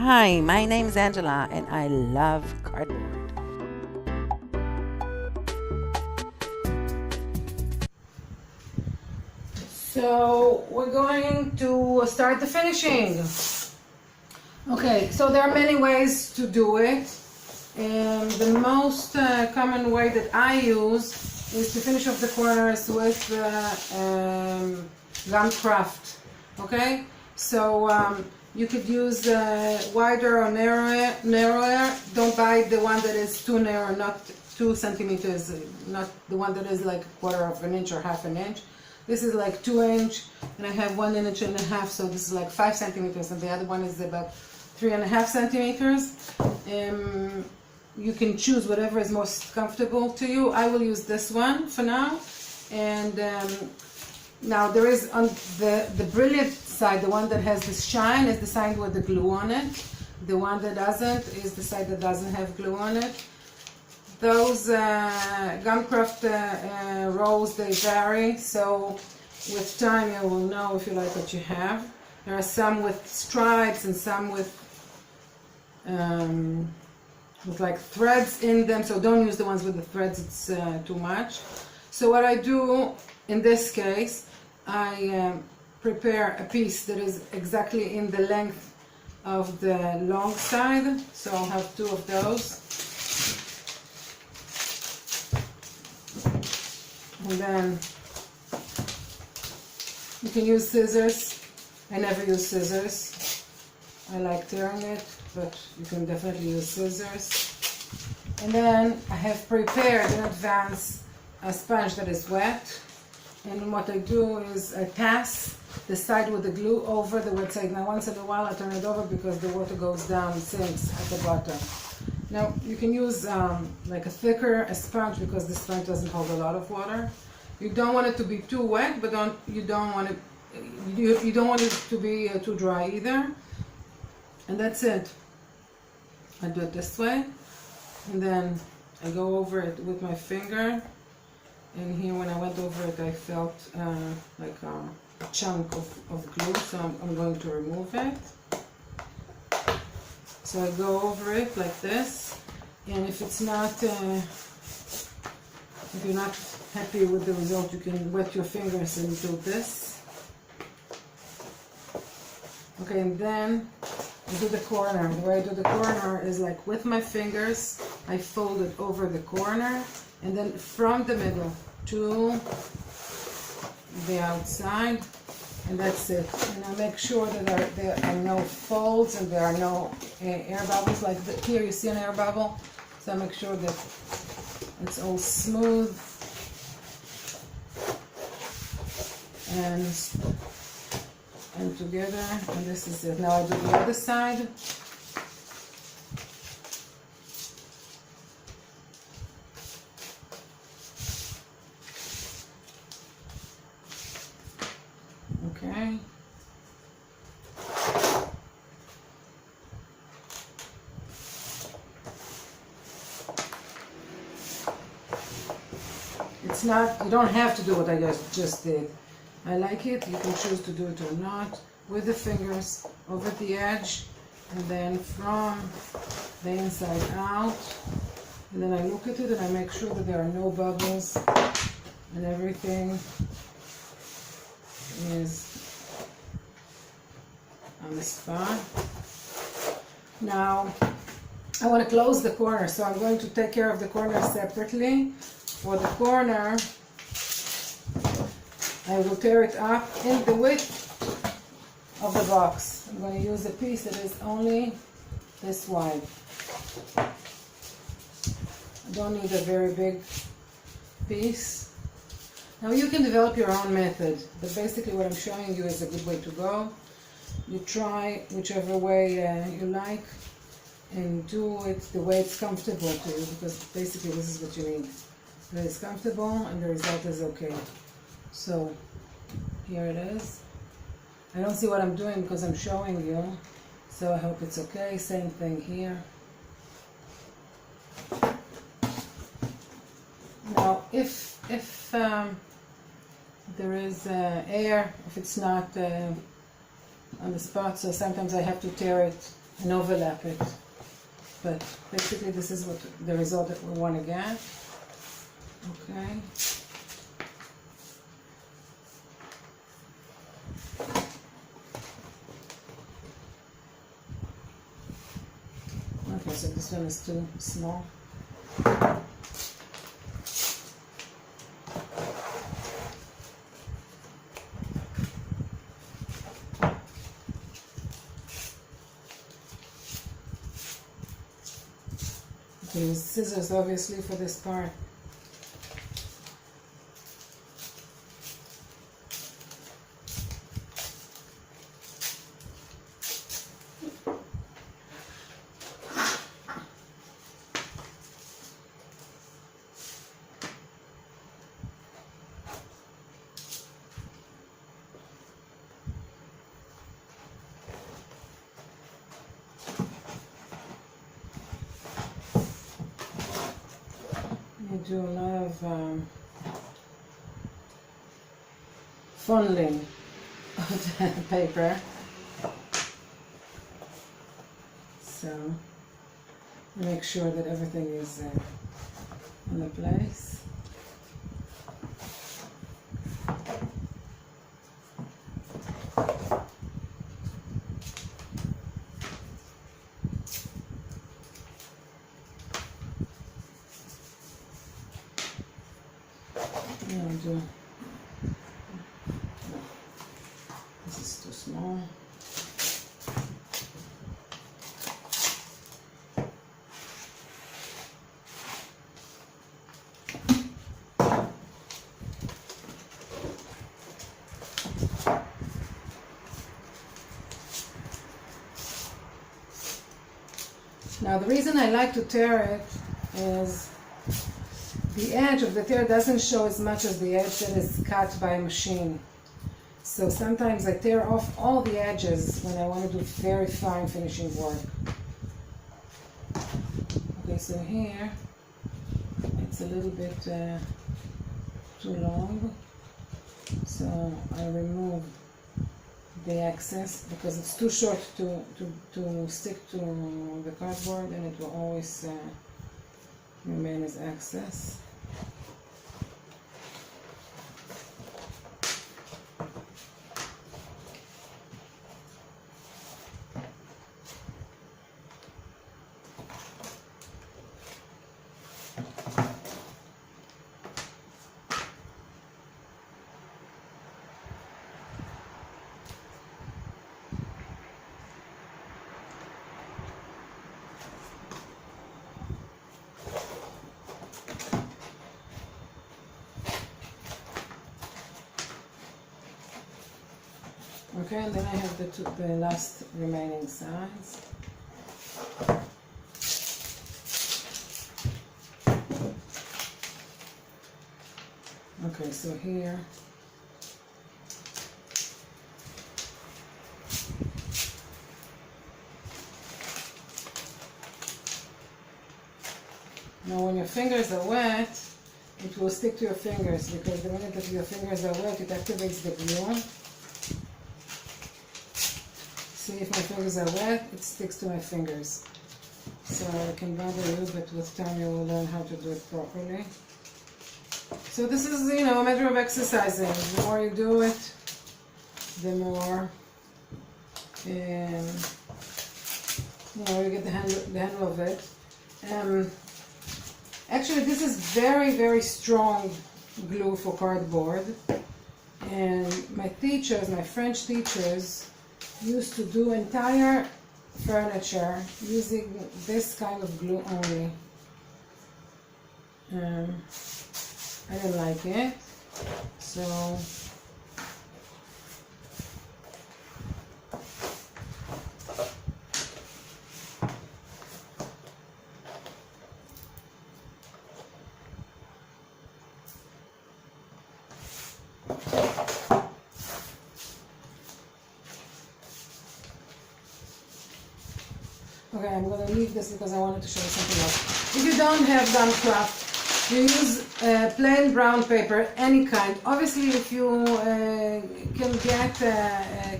Hi, my name is Angela and I love cardboard. So we're going to start the finishing. Okay, so there are many ways to do it. The most common way that I use is to finish off the corners with gum craft. Okay, so you could use wider or narrower. Don't buy the one that is too narrow, not 2 centimeters, not the one that is like a quarter of an inch or half an inch. This is like 2 inch, and I have 1 inch and a half, so this is like 5 centimeters, and the other one is about 3.5 centimeters. You can choose whatever is most comfortable to you. I will use this one for now. And now there is on the brilliant side, the one that has this shine is the side with the glue on it. The one that doesn't is the side that doesn't have glue on it. Those Gumcraft rolls, they vary, so with time you will know if you like what you have. There are some with stripes and some with like threads in them, so don't use the ones with the threads, it's too much. So what I do in this case, I prepare a piece that is exactly in the length of the long side, so I'll have 2 of those. And then you can use scissors. I never use scissors. I like tearing it, but you can definitely use scissors. And then I have prepared in advance a sponge that is wet. And what I do is I pass the side with the glue over the wet side. Now once in a while I turn it over because the water goes down and sinks at the bottom. Now you can use like a thicker sponge because the sponge doesn't hold a lot of water. You don't want it to be too wet, but you don't want it to be too dry either. And that's it. I do it this way, and then I go over it with my finger. And here, when I went over it, I felt like a chunk of glue, so I'm going to remove it. So I go over it like this, and if it's not, if you're not happy with the result, you can wet your fingers and do this. Okay, and then I do the corner. The way I do the corner is like with my fingers, I fold it over the corner, and then from the middle to the outside. And that's it. And I make sure that there are no folds and there are no air bubbles. Like here you see an air bubble. So I make sure that it's all smooth and together. And this is it. Now I do the other side. Okay. It's not, you don't have to do what I just did. I like it, you can choose to do it or not. With the fingers over the edge, and then from the inside out. And then I look at it and I make sure that there are no bubbles and everything is on the spot. Now I want to close the corner, so I'm going to take care of the corner separately. For the corner, I will tear it up in the width of the box. I'm going to use a piece that is only this wide. I don't need a very big piece. Now you can develop your own method, but basically what I'm showing you is a good way to go. You try whichever way you like and do it the way it's comfortable to you, because basically this is what you need. That is comfortable and the result is okay. So here it is. I don't see what I'm doing because I'm showing you, so I hope it's okay. Same thing here. Now if there is air, if it's not on the spot, so sometimes I have to tear it and overlap it. But basically this is what the result that we want to get. Okay. Okay, so this one is too small. Use scissors obviously for this part. Do a lot of funneling of the paper, so make sure that everything is in the place. This is too small. Now the reason I like to tear it is the edge of the tear doesn't show as much as the edge that is cut by a machine. So sometimes I tear off all the edges when I want to do very fine finishing work. Okay, so here it's a little bit too long, so I remove the excess because it's too short to stick to the cardboard, and it will always remain as excess. Okay, and then I have the last remaining sides. Okay, so here now when your fingers are wet, it will stick to your fingers, because the minute that your fingers are wet, it activates the glue. See, if my fingers are wet, it sticks to my fingers. So I can bother you, but with time you will learn how to do it properly. So this is, a matter of exercising. The more you do it, the more, you get the handle of it. Actually, this is very, very strong glue for cardboard. And my French teachers, used to do entire furniture using this kind of glue only. I didn't like it, so okay, I'm going to leave this because I wanted to show you something else. If you don't have done craft, you use plain brown paper, any kind. Obviously, if you can get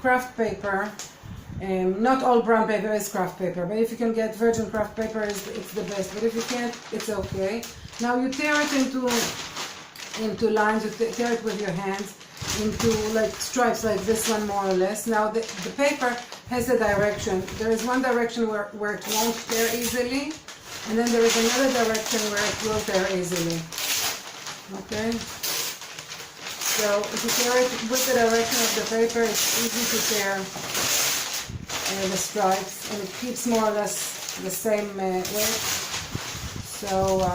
craft paper, Not all brown paper is craft paper, but if you can get virgin craft paper, it's the best. But if you can't, it's okay. Now you tear it into lines. You tear it with your hands into like stripes, like this one more or less. Now the paper has a direction. There is one direction where it won't tear easily, and then there is another direction where it will tear easily. Okay. So if you tear it with the direction of the paper, it's easy to tear the stripes, and it keeps more or less the same width. So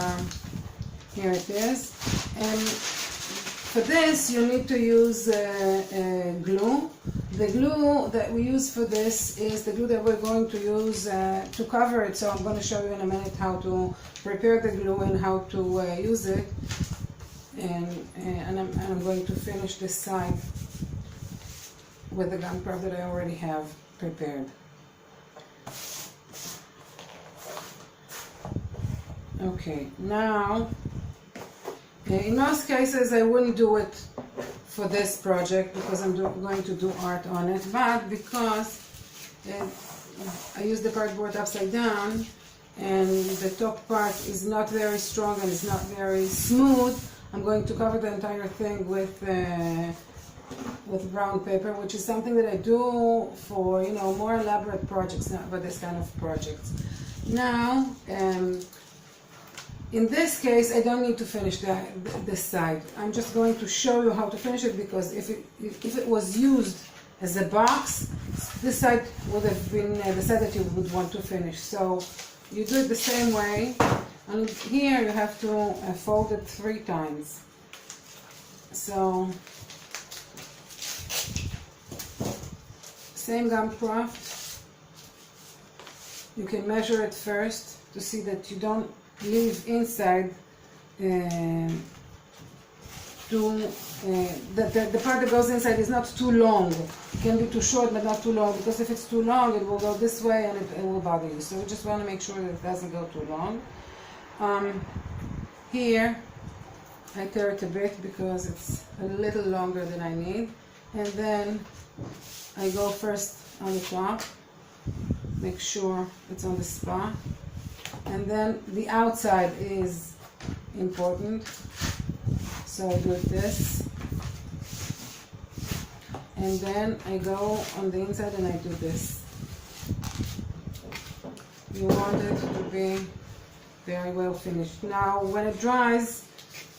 here it is. And for this you need to use glue. The glue that we use for this is the glue that we're going to use to cover it. So I'm going to show you in a minute how to prepare the glue and how to use it. And I'm going to finish this side with the gum craft that I already have prepared. Okay, now in most cases I wouldn't do it for this project because I'm going to do art on it, but because I use the cardboard upside down and the top part is not very strong and it's not very smooth, I'm going to cover the entire thing with brown paper, which is something that I do for, you know, more elaborate projects, not for this kind of projects. Now, in this case, I don't need to finish this side. I'm just going to show you how to finish it, because if it was used as a box, this side would have been the side that you would want to finish. So you do it the same way. And here you have to fold it 3 times. So, same gum craft. You can measure it first to see that you don't leave inside the part that goes inside is not too long. It can be too short but not too long, because if it's too long it will go this way and it will bother you. So we just want to make sure that it doesn't go too long. Here I tear it a bit because it's a little longer than I need, and then I go first on the top, make sure it's on the spot, and then the outside is important, so I do this, and then I go on the inside and I do this. You want it to be very well finished. Now when it dries,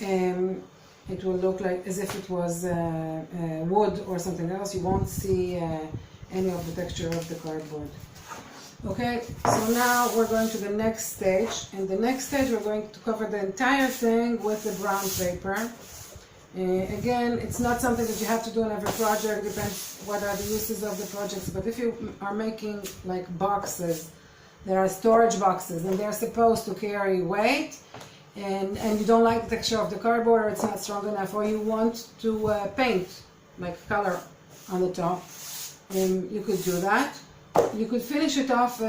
it will look like as if it was wood or something else. You won't see any of the texture of the cardboard. Okay, so now we're going to the next stage. In the next stage we're going to cover the entire thing with the brown paper. Again, it's not something that you have to do in every project, depends what are the uses of the projects, but if you are making like boxes, there are storage boxes and they're supposed to carry weight, and you don't like the texture of the cardboard, or it's not strong enough, or you want to paint like color on the top, you could do that. You could finish it off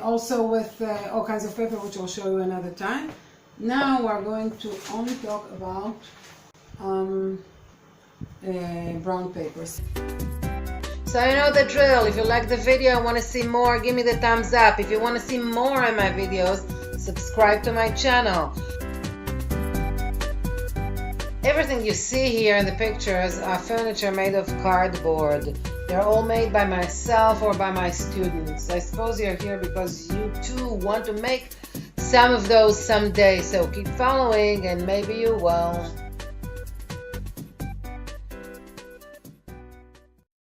also with all kinds of paper, which I'll show you another time. Now we're going to only talk about brown papers. So you know the drill. If you like the video and want to see more, give me the thumbs up. If you want to see more of my videos, subscribe to my channel. Everything you see here in the pictures are furniture made of cardboard. They're all made by myself or by my students. I suppose you're here because you too want to make some of those someday. So keep following and maybe you will.